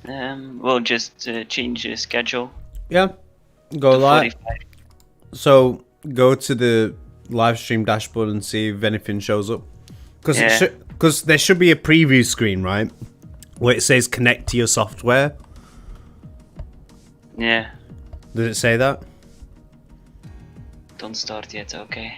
We'll just change the schedule Yeah, go to live. 45. So go to the live stream dashboard and see if anything shows up. Because there should be a preview screen, right? Where it says connect to your software. Yeah. Does it say that? Don't start yet. Okay.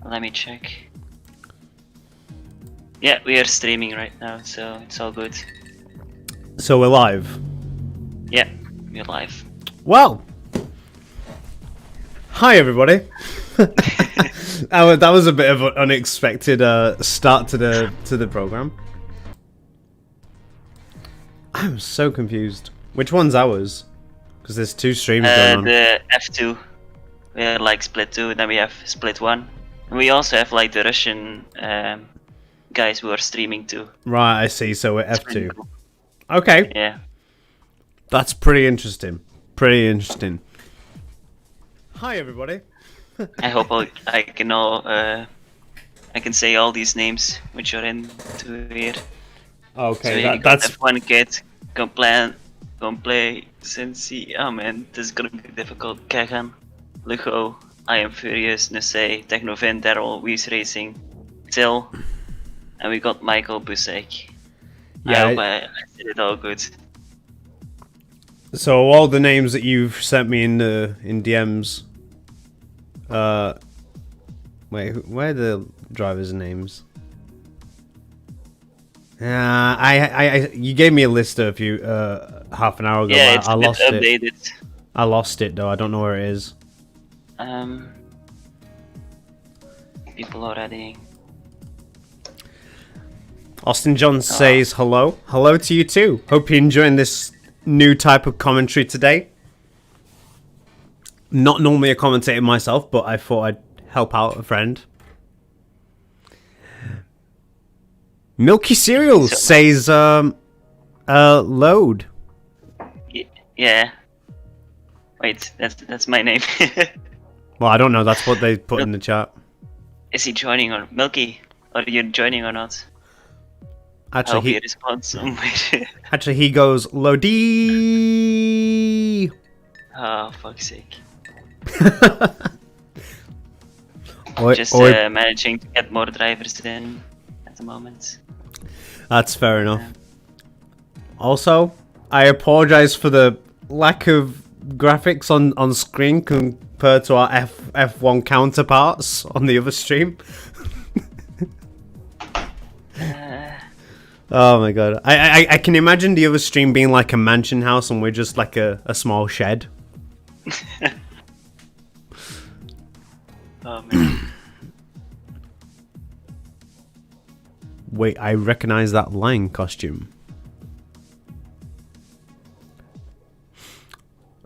Let me check. Yeah, we are streaming right now, so it's all good. So we're live. Yeah, we're live. Well, hi everybody. That was a bit of an unexpected start to the program. I'm so confused. Which one's ours? Because there's two streams going on. The F2. We have like split 2, then we have split 1. And we also have like the Russian guys who are streaming too. Right, I see. So we're F2. Cool. Okay. Yeah. That's pretty interesting. Pretty interesting. Hi everybody. I hope I can I can say all these names which are into here. Okay, so that's F1 kid, play Cincy. Oh man, this is gonna be difficult. Kagan, Lugo, I Am Furious, Nusay, Technovin, Daryl, Wies Racing, Till, and we got Michael Busek. Yeah, I hope I did it all good. So all the names that you've sent me in DMs. Wait, where are the drivers' names? You gave me a list a few half an hour ago. Yeah, but it's I lost updated. it. I lost it though. I don't know where it is. People are ready. Austin John says hello. Hello to you too. Hope you're enjoying this new type of commentary today. Not normally a commentator myself, but I thought I'd help out a friend. Milky Cereal says load. Yeah. Wait, that's my name. Well, I don't know. That's what they put in the chat. Is he joining or Milky? Are you joining or not? Actually, he responds somewhere. Actually, he goes loadee. Oh, fuck's sake. Just managing to get more drivers in at the moment. That's fair enough. Also, I apologize for the lack of graphics on screen compared to our F1 counterparts on the other stream. Oh my god. I can imagine the other stream being like a mansion house and we're just like a small shed. Oh man. Wait, I recognize that lion costume.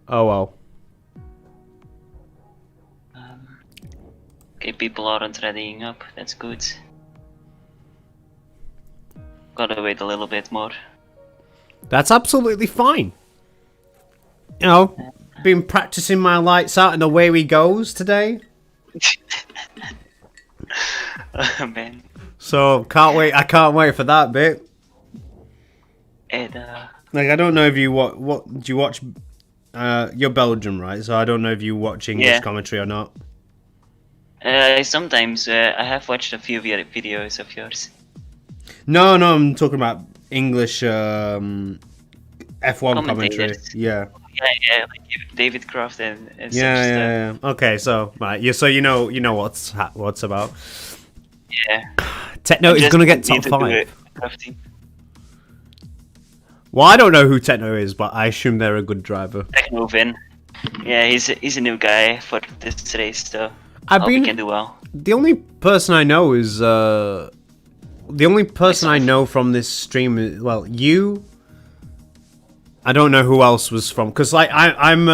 Oh well. Okay, people aren't readying up. That's good. Gotta wait a little bit more. That's absolutely fine. You know, been practicing my lights out and away we goes today. Oh man. So can't wait. I can't wait for that bit. Like I don't know if you what do you watch? You're Belgian, right? So I don't know if you watch English commentary or not. Sometimes I have watched a few videos of yours. No, I'm talking about English F1 commentary. Yeah, like David Croft and yeah. Okay, so right, so you know what's about. Yeah. Techno is gonna get top 5. Well, I don't know who Techno is, but I assume they're a good driver. Technovin. Yeah, he's a new guy for this race, so I hope he can do well. The only person I know is the only person I know from this stream is, well, you. I don't know who else was from, because like I'm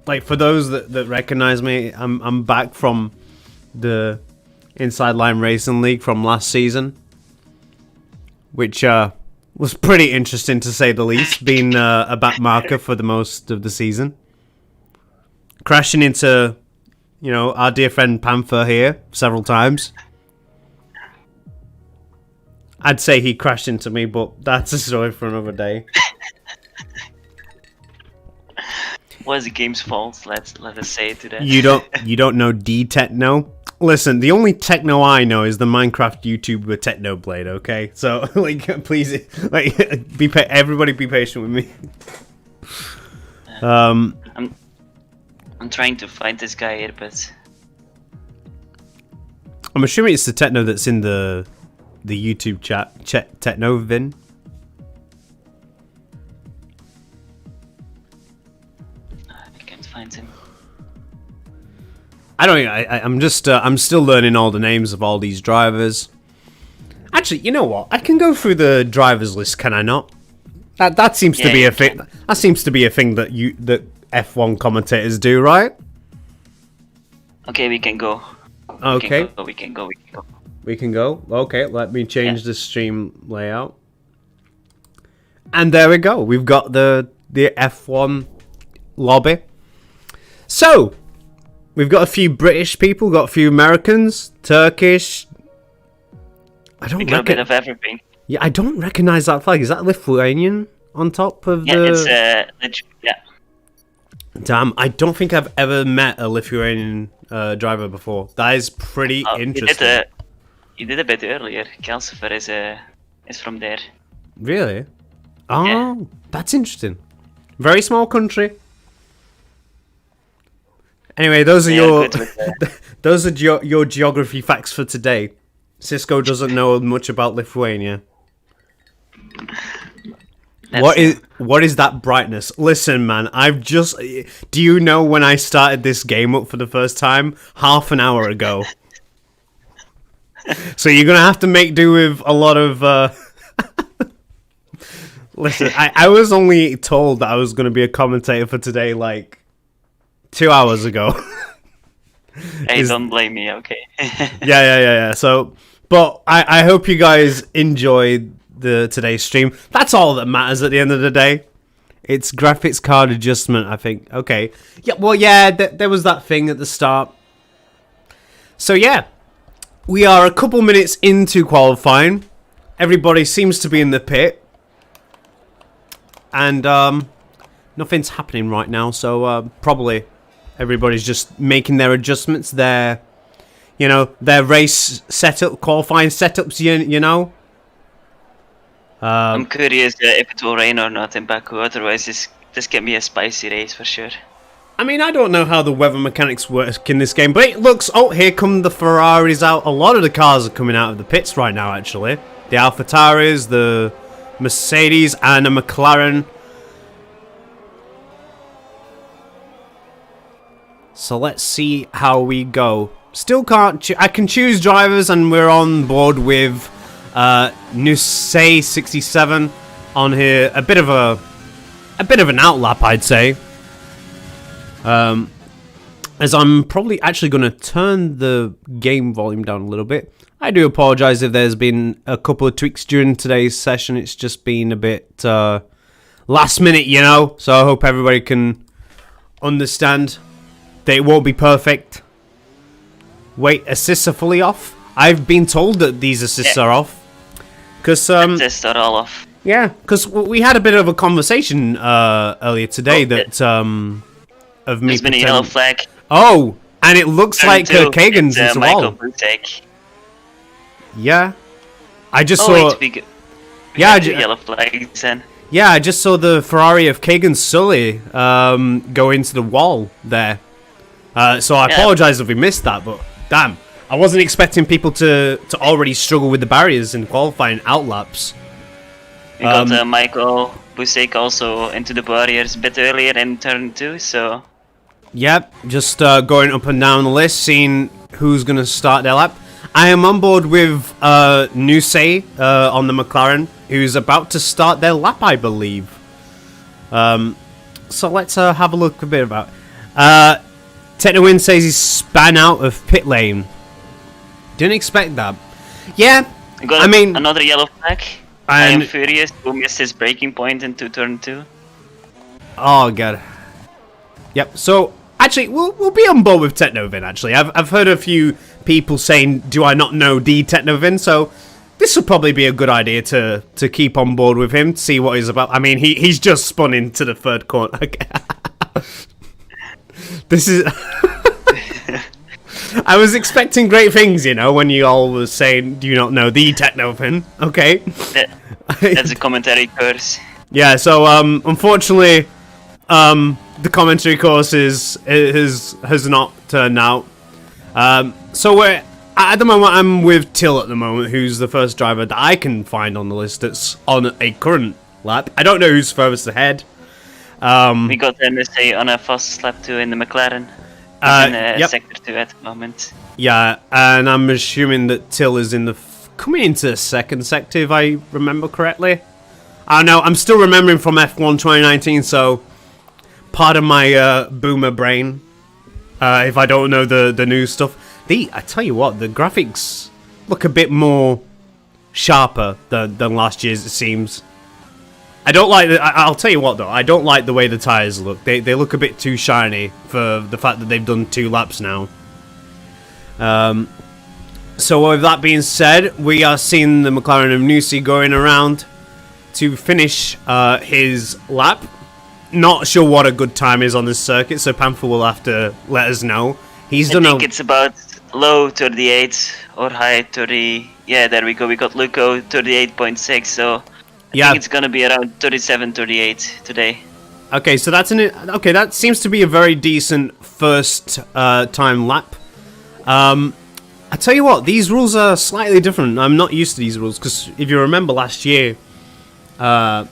like for those that recognize me, I'm back from the Inside Line Racing League from last season, which was pretty interesting to say the least, being a back marker for the most of the season. Crashing into, you know, our dear friend Panther here several times. I'd say he crashed into me, but that's a story for another day. Was the game's fault? Let us say to that. You don't know D-Techno? Listen, the only techno I know is the Minecraft YouTuber Technoblade. Okay, so like, please, like, everybody be patient with me. I'm trying to find this guy here, but I'm assuming it's the techno that's in the YouTube chat. Techno Vin. I can't find him. I don't. I'm just. I'm still learning all the names of all these drivers. Actually, you know what? I can go through the drivers list. Can I not? That seems to be a thing. That seems to be a thing that F1 commentators do, right? Okay, we can go. Okay. We can go. We can go. Okay, let me change the stream layout. And there we go. We've got the F1 lobby. So, we've got a few British people, got a few Americans, Turkish. We got a bit of everything. Yeah, I don't recognize that flag. Is that Lithuanian on top of the... It's Damn, I don't think I've ever met a Lithuanian driver before. That is pretty interesting. You did a bit earlier. Calcifer is from there. Really? Oh, that's interesting. Very small country. Anyway, those are your geography facts for today. Cisco doesn't know much about Lithuania. What is that brightness? Listen, man, do you know when I started this game up for the first time? Half an hour ago. So you're gonna have to make do with a lot of Listen, I was only told that I was gonna be a commentator for today like 2 hours ago. Hey, don't blame me, okay? Yeah. So, but I hope you guys enjoyed today's stream. That's all that matters at the end of the day. It's graphics card adjustment, I think. Okay. Yeah. Well, yeah. There was that thing at the start. So yeah, we are a couple minutes into qualifying. Everybody seems to be in the pit, and nothing's happening right now. So probably everybody's just making their adjustments. Their race setup, qualifying setups. You know. I'm curious if it will rain or not in Baku. Otherwise, this can be a spicy race for sure. I mean, I don't know how the weather mechanics work in this game, but it looks... Oh, here come the Ferraris out. A lot of the cars are coming out of the pits right now, actually. The AlphaTauris, the Mercedes, and a McLaren. So let's see how we go. Still can't... I can choose drivers, and we're on board with Nusay 67 on here. A bit of an outlap, I'd say. As I'm probably actually going to turn the game volume down a little bit. I do apologise if there's been a couple of tweaks during today's session. It's just been a bit last minute, you know. So I hope everybody can understand that it won't be perfect. Wait, assists are fully off? I've been told that these assists are off. Because assists are all off. Yeah, because we had a bit of a conversation earlier today that... of me There's been a yellow flag. Oh, and it looks like Kagan's as well. Yeah, I just saw. Yellow flags then. Yeah, I just saw the Ferrari of Kagan Sully go into the wall there. So I apologise if we missed that, but damn, I wasn't expecting people to already struggle with the barriers in qualifying outlaps. We got Michael Busek also into the barriers a bit earlier in turn 2, so... Yep, just going up and down the list, seeing who's going to start their lap. I am on board with Nusay on the McLaren, who's about to start their lap, I believe. So let's have a look a bit about Technowin says he's span out of pit lane. Didn't expect that. Yeah, I mean... Another yellow flag. I am And furious who missed his breaking point into turn 2. oh god. Yep. So actually, we'll be on board with Technovin. Actually, I've heard a few people saying, "Do I not know the Technovin?" So this would probably be a good idea to keep on board with him, see what he's about. I mean, he's just spun into the third corner. This is. I was expecting great things, you know, when you all were saying, "Do you not know the Technovin?" Okay. That's a commentary curse. Yeah. So unfortunately, the commentary course has not turned out. So we're at the moment. I'm with Till at the moment, who's the first driver that I can find on the list that's on a current lap. I don't know who's furthest ahead. We got NSA on a fast lap 2 in the McLaren. In yep. sector 2 at the moment. Yeah, and I'm assuming that Till is in the coming into the second sector, if I remember correctly. I don't know. I'm still remembering from F1 2019, so pardon my boomer brain if I don't know the new stuff. I tell you what, the graphics look a bit more sharper than last year's, it seems. I don't like I'll tell you what though, I don't like the way the tyres look. They look a bit too shiny for the fact that they've done 2 laps now. So with that being said, we are seeing the McLaren of Nusi going around to finish his lap. Not sure what a good time is on this circuit, so Panther will have to let us know. I think it's about low 38 or high 30. Yeah, there we go. We got Luco 38.6, so I think it's gonna be around 37, 38 today. Okay, so that seems to be a very decent first time lap. I tell you what, these rules are slightly different. I'm not used to these rules because if you remember last year, Panther,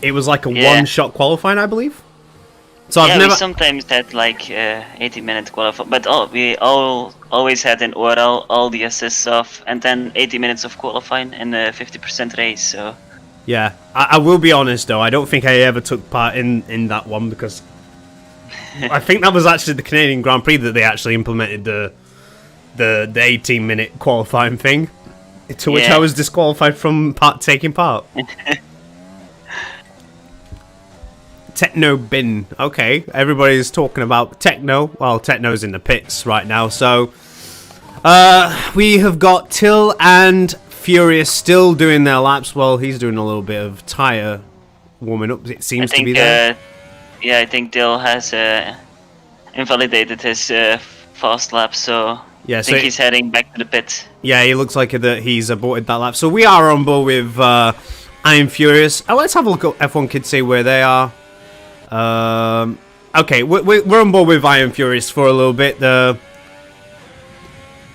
it was like a one-shot qualifying, I believe. So we sometimes had like 80-minute qualifying, but we always had in ORL all the assists off, and then 80 minutes of qualifying and a 50% race. So yeah, I will be honest though, I don't think I ever took part in that one because I think that was actually the Canadian Grand Prix that they actually implemented the 18-minute qualifying thing, to which I was disqualified from taking part. Techno bin. Okay, everybody's talking about Techno. Well, Techno's in the pits right now, so we have got Till and Furious still doing their laps. Well, he's doing a little bit of tyre warming up. It seems to be there. Yeah, I think Till has invalidated his fast lap, so I think he's heading back to the pit. Yeah, he looks like he's aborted that lap. So we are on board with I Am Furious. Let's have a look at F1 Kids, see where they are. Okay, we're on board with I Am Furious for a little bit.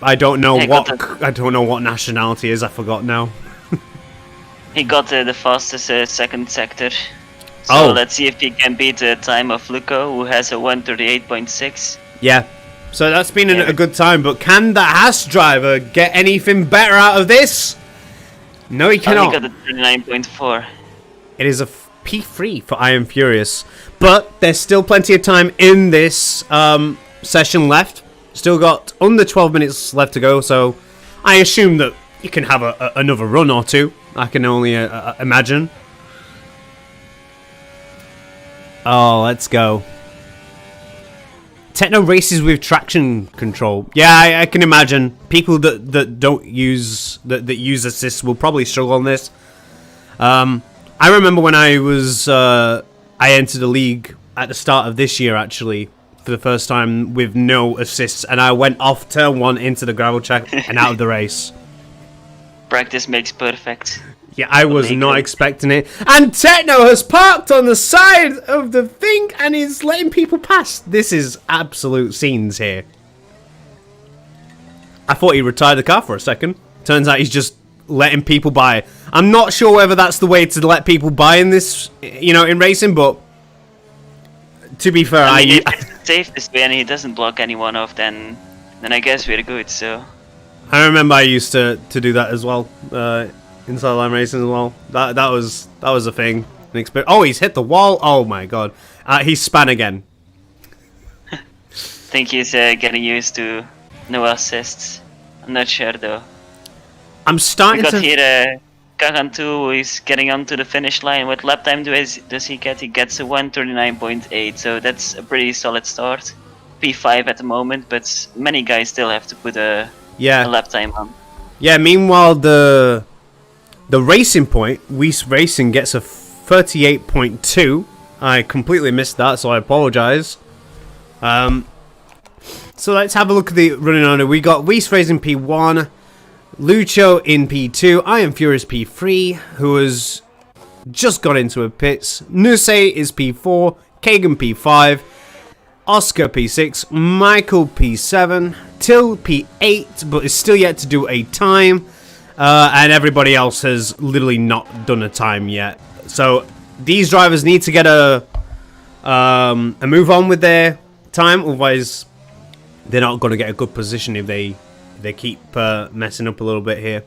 I don't know what nationality is. I forgot now. He got the fastest second sector. So let's see if he can beat the time of Luco, who has a 138.6. Yeah, so that's been a good time. But can the Haas driver get anything better out of this? No, he cannot. He got a 39.4. It is a P3 for I Am Furious, but there's still plenty of time in this session left. Still got under 12 minutes left to go, so I assume that you can have another run or two. I can only imagine. Oh, let's go. Techno races with traction control. Yeah, I can imagine people that don't use that use assists will probably struggle on this. I remember when I entered the league at the start of this year, actually, for the first time with no assists, and I went off turn 1 into the gravel track and out of the race. Practice makes perfect. Yeah, I was not expecting it. And Techno has parked on the side of the thing and is letting people pass. This is absolute scenes here. I thought he retired the car for a second. Turns out he's just letting people by. I'm not sure whether that's the way to let people by in this, in racing, but to be fair, if it's safe this way and he doesn't block anyone off, then I guess we're good. So I remember I used to do that as well, inside line racing as well. That was a thing. Oh, he's hit the wall. Oh my god, he span again. I think he's getting used to no assists. I'm not sure though. I'm We starting got to. here Kagan 2 who is getting onto the finish line. What lap time does he get? He gets a 1:39.8, so that's a pretty solid start. P5 at the moment, but many guys still have to put a Yeah. lap time on. Yeah. Meanwhile, the racing point, Weiss Racing gets a 38.2. I completely missed that, so I apologize. So let's have a look at the running order. We got Weiss Racing P1, Lucho in P2, I Am Furious P3, who has just got into a pits. Nusei is P4, Kagan P5, Oscar P6, Michael P7, Till P8, but is still yet to do a time. And everybody else has literally not done a time yet. So these drivers need to get a move on with their time, otherwise they're not going to get a good position if they keep messing up a little bit here.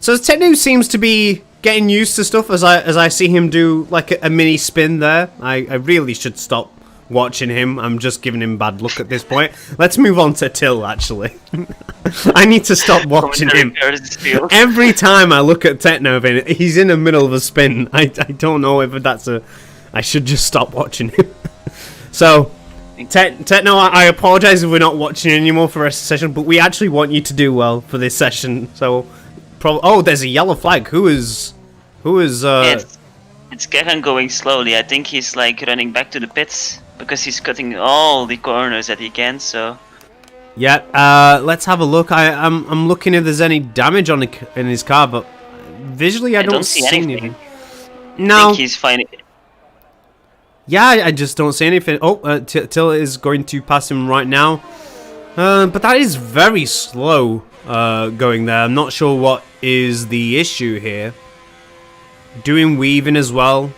So Techno seems to be getting used to stuff as I see him do like a mini spin there. I really should stop watching him. I'm just giving him bad luck at this point. Let's move on to Till, actually. I need to stop watching him. Every time I look at Techno, he's in the middle of a spin. I don't know if that's I should just stop watching him. So, Techno, I apologize if we're not watching anymore for the rest of the session, but we actually want you to do well for this session. So, oh, there's a yellow flag. Who is? It's Kagan going slowly. I think he's like running back to the pits because he's cutting all the corners that he can. So. Yeah. Let's have a look. I'm looking if there's any damage in his car, but visually I don't see anything. No. I think he's fine. Yeah, I just don't see anything. Oh, Till is going to pass him right now. But that is very slow going there. I'm not sure what is the issue here. Doing weaving as well.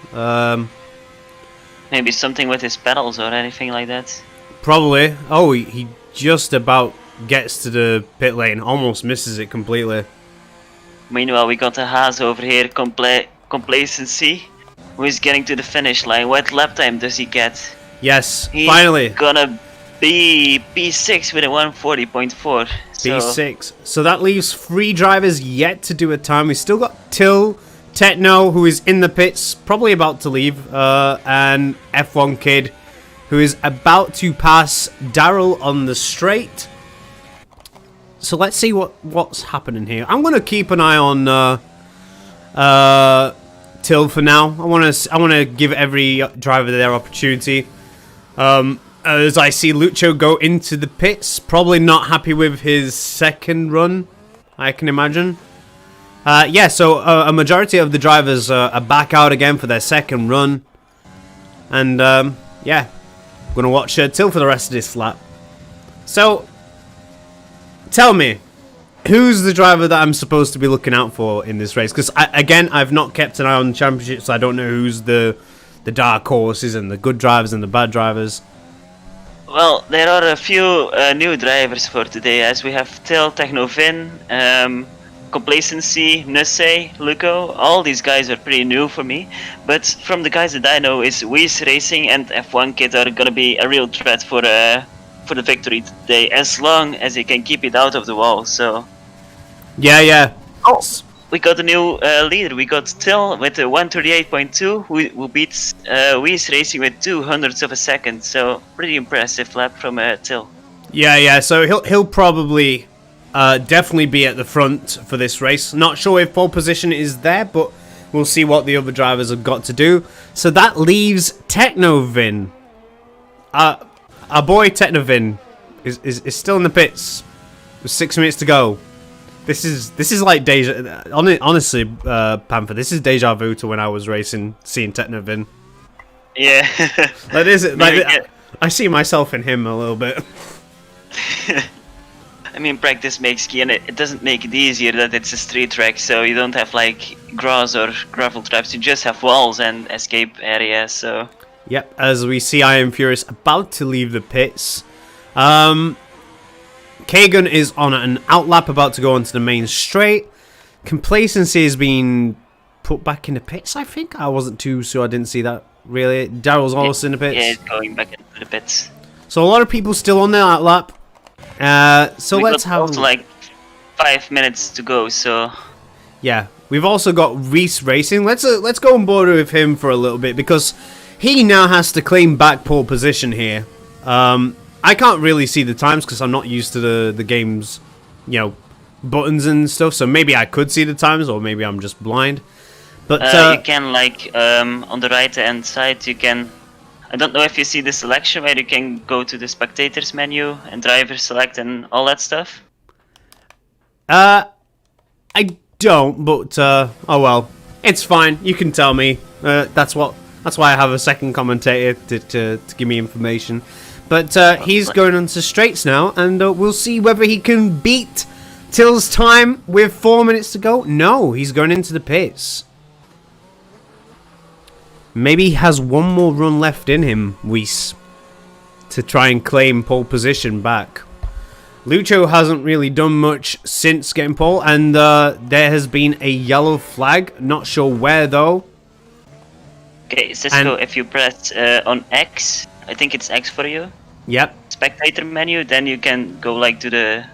Maybe something with his pedals or anything like that. Probably. Oh, he just about gets to the pit lane. Almost misses it completely. Meanwhile, we got the Haas over here, complacency. Who is getting to the finish line? What lap time does he get? Yes, He's finally. Gonna be P6 with a 140.4. P6. So that leaves 3 drivers yet to do a time. We still got Till, Techno, who is in the pits, probably about to leave, and F1 Kid, who is about to pass Daryl on the straight. So let's see what's happening here. I'm gonna keep an eye on Till for now. I want to give every driver their opportunity. As I see Lucho go into the pits, probably not happy with his second run, I can imagine. Yeah, so a majority of the drivers are back out again for their second run, and yeah, I'm gonna watch Till for the rest of this lap. So, tell me, who's the driver that I'm supposed to be looking out for in this race? Because, again, I've not kept an eye on the championship, so I don't know who's the dark horses and the good drivers and the bad drivers. Well, there are a few new drivers for today, as we have Till, Technovin, Complacency, Nusei, Luco. All these guys are pretty new for me, but from the guys that I know is Weiss Racing and F1 Kid are gonna be a real threat for the victory today, as long as they can keep it out of the wall. So yeah. Oh, we got a new leader. We got Till with a 138.2, who beats Weiss Racing with 200ths of a second. So pretty impressive lap from Till. Yeah. So he'll probably definitely be at the front for this race. Not sure if pole position is there, but we'll see what the other drivers have got to do. So that leaves Technovin. Our boy Technovin is still in the pits with 6 minutes to go. This is like deja. Honestly, Panther, this is deja vu to when I was racing, seeing Technovin. Yeah. That is it. Like, I see myself in him a little bit. I mean, practice makes key, and it doesn't make it easier that it's a street track, so you don't have like grass or gravel traps. You just have walls and escape areas. So. Yep, as we see I Am Furious about to leave the pits. Kagan is on an outlap about to go onto the main straight. Complacency is being put back in the pits, I think. I wasn't too sure, I didn't see that really. Daryl's also in the pits. Yeah, it's going back into the pits. So a lot of people still on their outlap. So let's have also like 5 minutes to go, so... Yeah, we've also got Reese Racing. Let's go on board with him for a little bit because he now has to claim back pole position here. I can't really see the times because I'm not used to the game's, buttons and stuff. So maybe I could see the times, or maybe I'm just blind. But you can on the right hand side you can. I don't know if you see the selection where you can go to the spectators menu and driver select and all that stuff. I don't, but oh well, it's fine. You can tell me. That's why I have a second commentator to give me information. But he's going on to straights now, and we'll see whether he can beat Till's time with 4 minutes to go. No, he's going into the pits. Maybe he has one more run left in him, Weiss, to try and claim pole position back. Lucho hasn't really done much since getting pole, and there has been a yellow flag. Not sure where, though. Okay, Cisco, if you press on X, I think it's X for you. Yep. Spectator menu, then you can go to the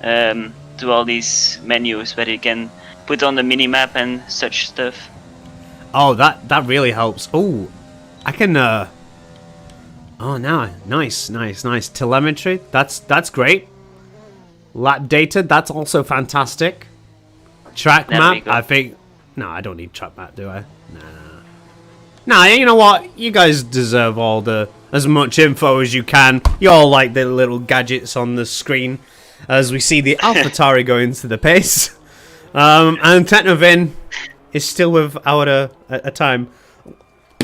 to all these menus where you can put on the mini map and such stuff. Oh, that really helps. Oh, I can. Oh, now nice. Telemetry. That's great. Lap data. That's also fantastic. Track map. I think. No, I don't need track map, do I? Nah, you know what? You guys deserve as much info as you can. You all like the little gadgets on the screen as we see the AlphaTauri go into the pace. And Technovin is still without a time.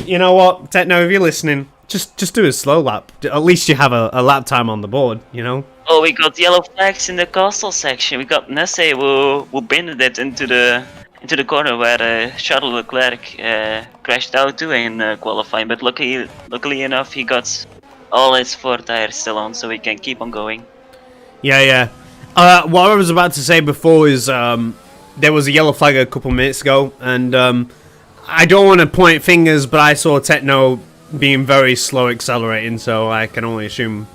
You know what, Techno, if you're listening, just do a slow lap. At least you have a lap time on the board, Oh, we got yellow flags in the castle section. We got Nesse who bended it into the corner where Charles Leclerc crashed out too in qualifying. But luckily enough, he got all his 4 tires still on, so we can keep on going. Yeah. What I was about to say before is there was a yellow flag a couple minutes ago, and I don't want to point fingers, but I saw Techno being very slow accelerating, so I can only assume.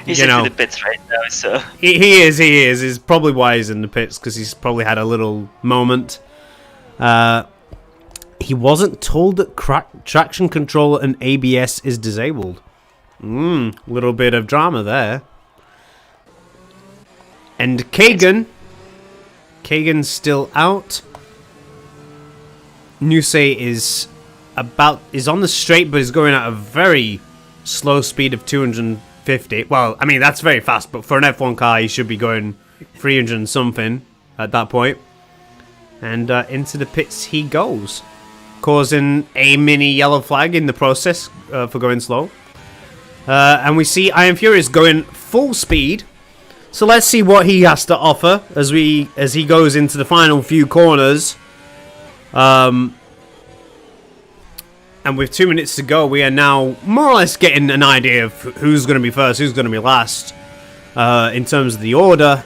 He's in the pits right now, so he is. Is probably why he's in the pits, because he's probably had a little moment. He wasn't told that traction control and ABS is disabled. Little bit of drama there. And Kagan's still out. Nuse is on the straight, but is going at a very slow speed of 250. Well, I mean, that's very fast, but for an F1 car, he should be going 300 and something at that point. And into the pits he goes, causing a mini yellow flag in the process for going slow. And we see Iron Furious going full speed. So let's see what he has to offer as he goes into the final few corners. And with 2 minutes to go, we are now more or less getting an idea of who's going to be first, who's going to be last, in terms of the order.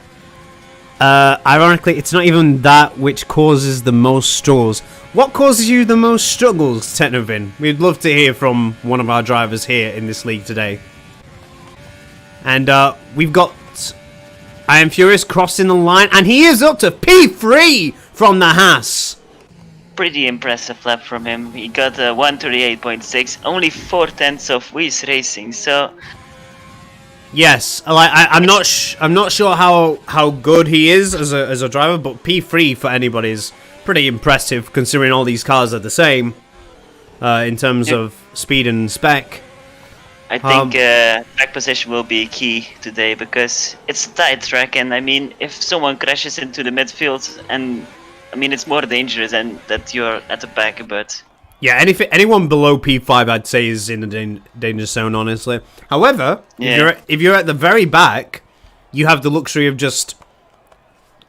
Ironically, it's not even that which causes the most struggles. What causes you the most struggles, Technovin? We'd love to hear from one of our drivers here in this league today. And we've got Iron Furious crossing the line, and he is up to P3 from the Haas. Pretty impressive lap from him. He got 138.6, only 4/10 of Weiss Racing. So yes, I'm not sure how good he is as a driver, but P3 for anybody is pretty impressive considering all these cars are the same in terms of speed and spec. I think track position will be key today because it's a tight track, and I mean, if someone crashes into the midfield, and I mean, it's more dangerous than that you're at the back, but yeah, anyone below P5, I'd say, is in the danger zone, honestly. However, if you're at the very back, you have the luxury of just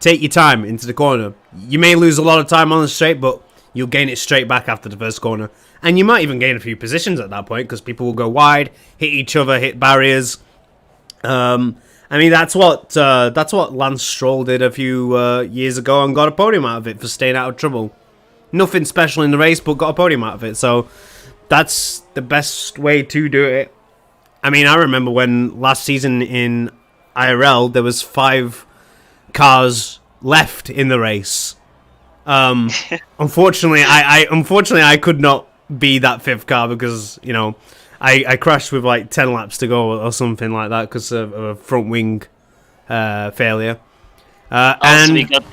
take your time into the corner. You may lose a lot of time on the straight, but you'll gain it straight back after the first corner. And you might even gain a few positions at that point, because people will go wide, hit each other, hit barriers. I mean, that's what Lance Stroll did a few years ago and got a podium out of it for staying out of trouble. Nothing special in the race, but got a podium out of it. So that's the best way to do it. I mean, I remember when last season in IRL, there was 5 cars left in the race. Unfortunately, I could not be that fifth car because I crashed with like 10 laps to go or something like that because of a front wing failure. Also, we got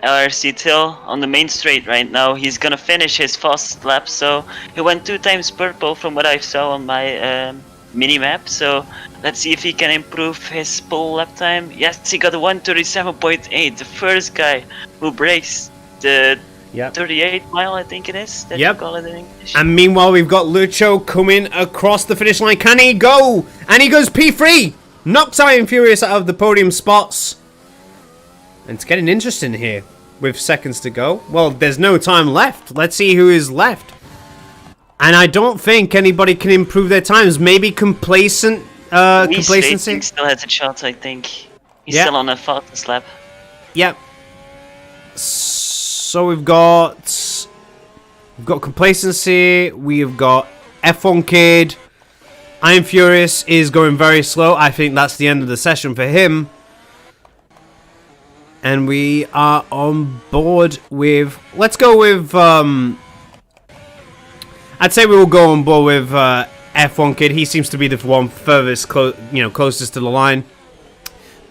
RC Till on the main straight right now. He's gonna finish his fastest lap, so he went 2 times purple from what I saw on my mini map. So let's see if he can improve his pole lap time. Yes, he got a 1:37.8. The first guy who breaks the 38 mile, I think it is. That you call it in English. And meanwhile, we've got Lucho coming across the finish line. Can he go? And he goes P3. Knocks Iron Furious out of the podium spots. And it's getting interesting here with seconds to go. Well, there's no time left. Let's see who is left. And I don't think anybody can improve their times. Maybe complacency. Still has a shot, I think. He's still on a fastest lap. Yep. So we've got complacency. We've got F1 Kid. Iron Furious is going very slow. I think that's the end of the session for him. And we are on board with... Let's go with... I'd say we will go on board with F1 Kid. He seems to be the one furthest, closest to the line.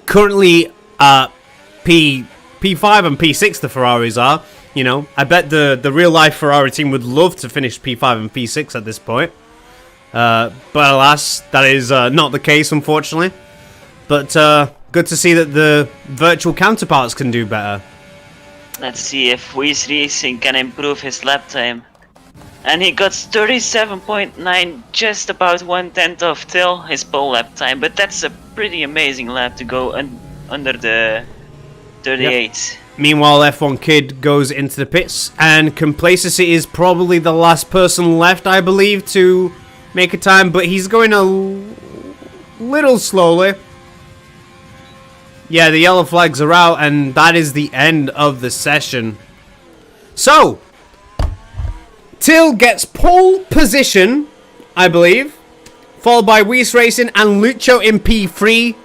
Currently, P5 and P6 the Ferraris are. I bet the real-life Ferrari team would love to finish P5 and P6 at this point. But alas, that is not the case, unfortunately. But good to see that the virtual counterparts can do better. Let's see if Weiss Racing can improve his lap time. And he got 37.9, just about 1/10 of Till his pole lap time. But that's a pretty amazing lap to go under the 38. Yep. Meanwhile, F1 Kid goes into the pits. And Complacency is probably the last person left, I believe, to make a time. But he's going a little slowly. Yeah, the yellow flags are out, and that is the end of the session. So, Till gets pole position, I believe, followed by Weiss Racing and Lucho in P3,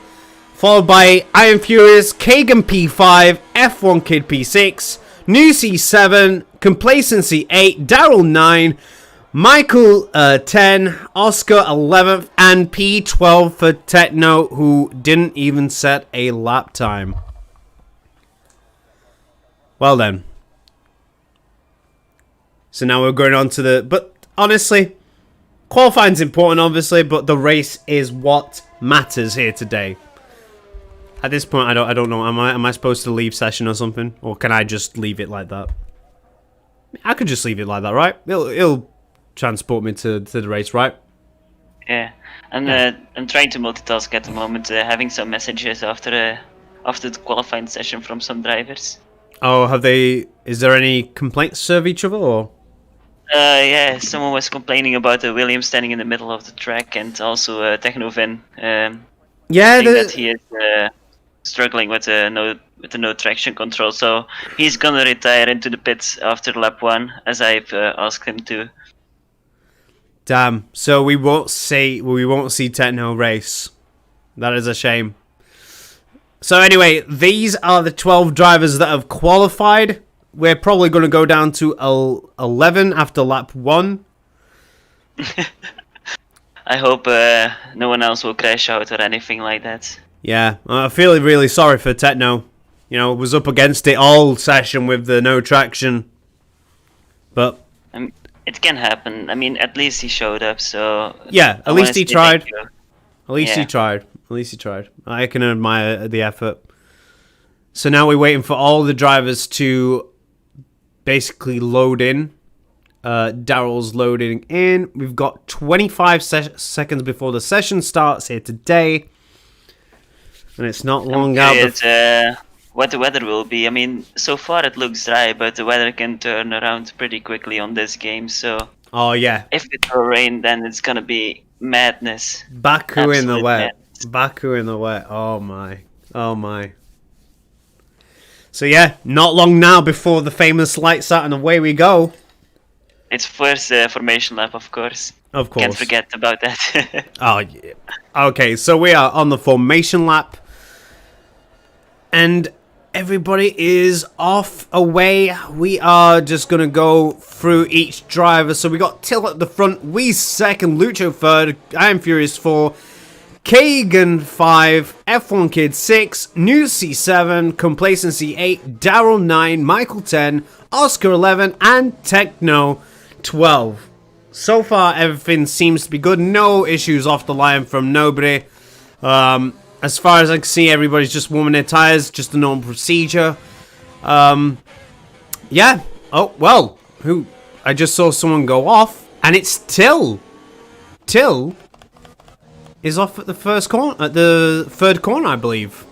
followed by Iron Furious, Kagan P5, F1 Kid P6, Nusi 7, Complacency 8, Daryl 9, Michael 10, Oscar 11th, and P12 for Techno, who didn't even set a lap time. Well then. So now we're going on to the... But honestly, qualifying's important obviously, but the race is what matters here today. At this point, I don't know. Am I supposed to leave session or something? Or can I just leave it like that? I could just leave it like that, right? It'll transport me to the race, right? Yeah, and I'm trying to multitask at the moment, having some messages after the qualifying session from some drivers. Oh, have they? Is there any complaints of each other, or? Yeah, someone was complaining about the Williams standing in the middle of the track, and also Technovin. Yeah, that he is struggling with the no traction control, so he's gonna retire into the pits after lap 1, as I've asked him to. Damn. So we won't see Techno race. That is a shame. So anyway, these are the 12 drivers that have qualified. We're probably going to go down to 11 after lap 1. I hope no one else will crash out or anything like that. Yeah, I feel really sorry for Techno. Was up against it all session with the no traction. But it can happen. I mean, at least he showed up, so... Yeah, at least he tried. At least he tried. At least he tried. I can admire the effort. So now we're waiting for all the drivers to basically load in. Daryl's loading in. We've got 25 seconds before the session starts here today. And it's not long out. What the weather will be. I mean, so far it looks dry, but the weather can turn around pretty quickly on this game, so... Oh, yeah. If it will rain, then it's gonna be madness. Baku Absolute in the wet. madness. Baku in the wet. Oh, my. Oh, my. So, yeah, not long now before the famous lights out and away we go. It's first formation lap, of course. Of course. Can't forget about that. Oh, yeah. Okay, so we are on the formation lap. And everybody is off away. We are just gonna go through each driver. So we got Till at the front, we second, Lucho third, I Am Furious 4, Kagan 5, F1 Kid 6, Newsy 7, Complacency 8, Daryl 9, Michael 10, Oscar 11, and Techno 12. So far, everything seems to be good. No issues off the line from nobody. As far as I can see, everybody's just warming their tires, just a normal procedure. Yeah. Oh, well, I just saw someone go off, and it's Till. Till is off at the third corner, I believe.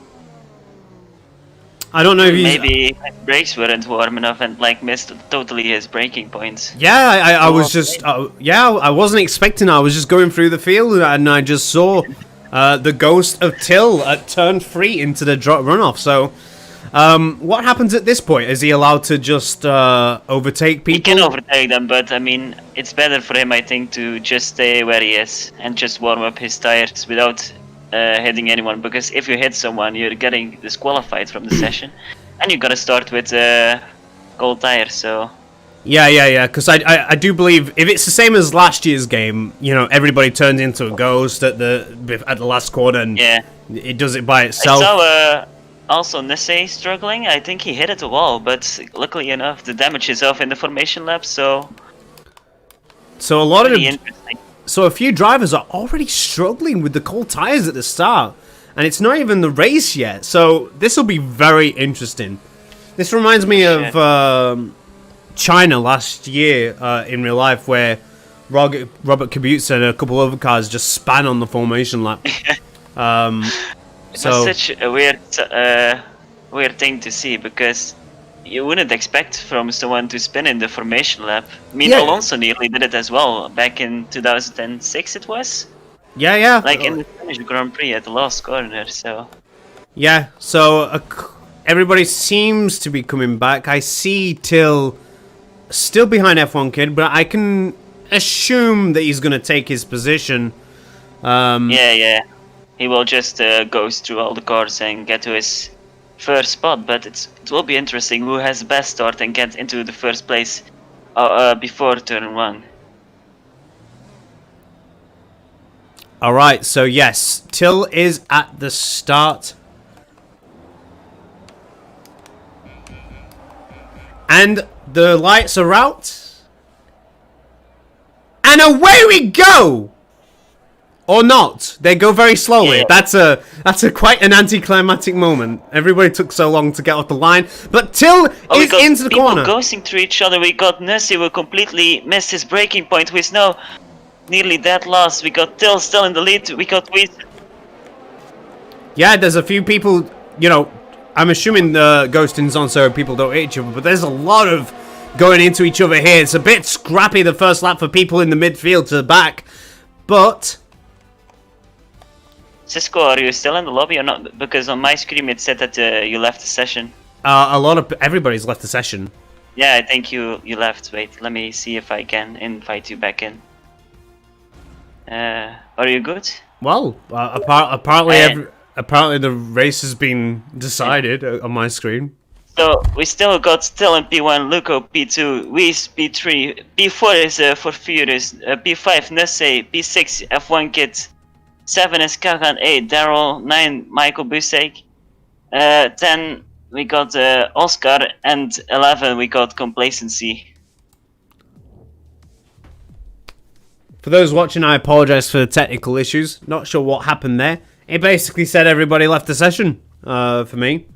I don't know if he's... Maybe brakes weren't warm enough and like missed totally his braking points. Yeah, I was just... I wasn't expecting it. I was just going through the field and I just saw the ghost of Till at turn 3 into the runoff. So, what happens at this point? Is he allowed to just overtake people? He can overtake them, but I mean, it's better for him, I think, to just stay where he is and just warm up his tires without hitting anyone. Because if you hit someone, you're getting disqualified from the session, and you gotta start with cold tires. So. Yeah. Because I do believe if it's the same as last year's game, you know, everybody turns into a ghost at the last corner, and it does it by itself. I saw also Nisei struggling. I think he hit it a wall, but luckily enough, the damage is off in the formation lap. So a lot of a few drivers are already struggling with the cold tires at the start, and it's not even the race yet. So this will be very interesting. This reminds me of China last year in real life, where Robert Kubica and a couple other cars just span on the formation lap. It was such a weird thing to see, because you wouldn't expect from someone to spin in the formation lap. I mean, Alonso nearly did it as well back in 2006. It was. Yeah. Like in the Spanish Grand Prix at the last corner. So. Yeah. So everybody seems to be coming back. I see Till still behind F1 Kid, but I can assume that he's going to take his position. Yeah. He will just go through all the cars and get to his first spot, but it will be interesting who has the best start and get into the first place before turn 1. Alright, so yes, Till is at the start. And the lights are out. And away we go! Or not. They go very slowly. Yeah. That's a quite an anticlimactic moment. Everybody took so long to get off the line. But Till is into the corner. People ghosting through each other. We got Nussi who completely missed his braking point, who is now nearly dead last. We got Till still in the lead. We got Weiss. Yeah, there's a few people, you know, I'm assuming the ghosting's on so people don't hit each other, but there's a lot of going into each other here. It's a bit scrappy the first lap for people in the midfield to the back. But... Cisco, are you still in the lobby or not? Because on my screen it said that you left the session. Everybody's left the session. Yeah, I think you left. Wait, let me see if I can invite you back in. Are you good? Well, apparently the race has been decided on my screen. So we still got Till in P1, Luco P2, Weiss P3, P4 is for Furious, P5 Nesse, P6 F1 Kid, 7 is Kagan, 8 Daryl, 9 Michael Busek, 10 we got Oscar, and 11 we got Complacency. For those watching, I apologize for the technical issues. Not sure what happened there. It basically said everybody left the session for me.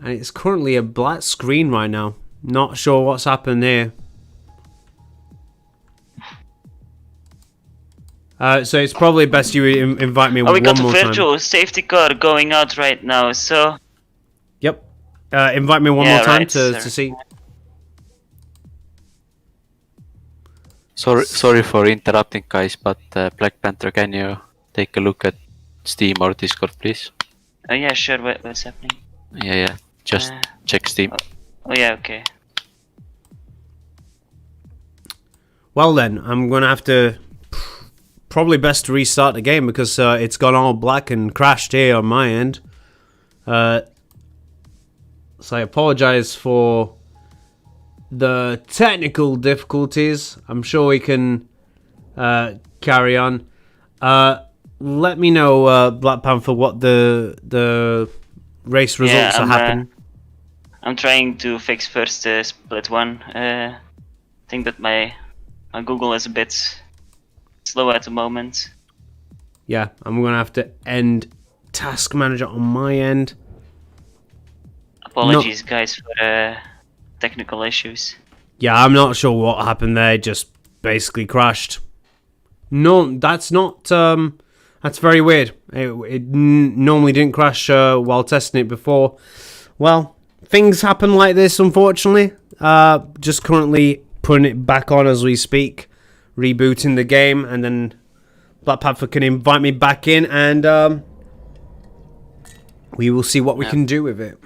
And it's currently a black screen right now. Not sure what's happened here. So it's probably best you invite me one more time. We got a virtual safety car going out right now, so... Yep. Invite me one more time to see. Sorry for interrupting, guys, but Black Panther, can you take a look at Steam or Discord, please? Yeah, sure. What's happening? Yeah. Just check Steam. Oh yeah, okay. Well then, I'm gonna have to probably best to restart the game because it's gone all black and crashed here on my end. So I apologize for the technical difficulties. I'm sure we can carry on. Let me know, Black Panther, what the race results are happening. I'm trying to fix first split one thing, but my Google is a bit slow at the moment. Yeah, I'm gonna have to end Task Manager on my end. Apologies, guys, for technical issues. Yeah, I'm not sure what happened there. It just basically crashed. No, that's not. That's very weird. It normally didn't crash while testing it before. Well, things happen like this, unfortunately. Just currently putting it back on as we speak, rebooting the game, and then Black Panther can invite me back in, and we will see what we can do with it.